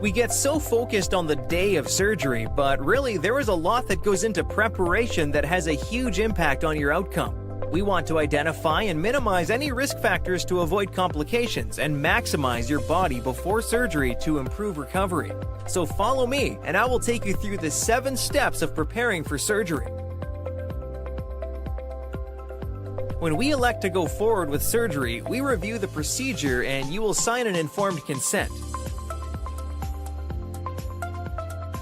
We get so focused on the day of surgery, but really there is a lot that goes into preparation that has a huge impact on your outcome. We want to identify and minimize any risk factors to avoid complications and maximize your body before surgery to improve recovery. So follow me and I will take you through the 7 steps of preparing for surgery. When we elect to go forward with surgery, we review the procedure and you will sign an informed consent.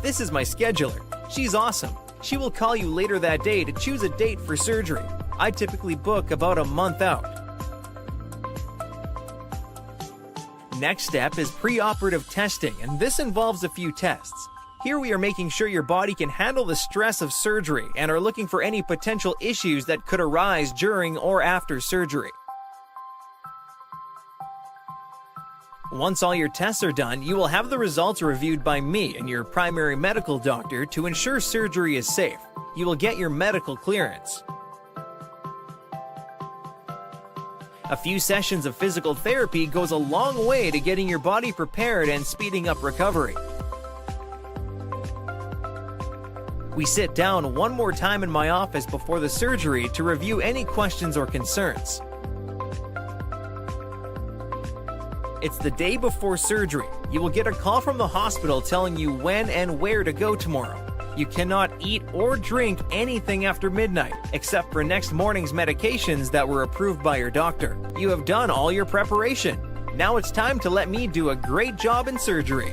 This is my scheduler. She's awesome. She will call you later that day to choose a date for surgery. I typically book about a month out. Next step is preoperative testing, and this involves a few tests. Here we are making sure your body can handle the stress of surgery and are looking for any potential issues that could arise during or after surgery. Once all your tests are done, you will have the results reviewed by me and your primary medical doctor to ensure surgery is safe. You will get your medical clearance. A few sessions of physical therapy goes a long way to getting your body prepared and speeding up recovery. We sit down one more time in my office before the surgery to review any questions or concerns. It's the day before surgery. You will get a call from the hospital telling you when and where to go tomorrow. You cannot eat or drink anything after midnight, except for next morning's medications that were approved by your doctor. You have done all your preparation. Now it's time to let me do a great job in surgery.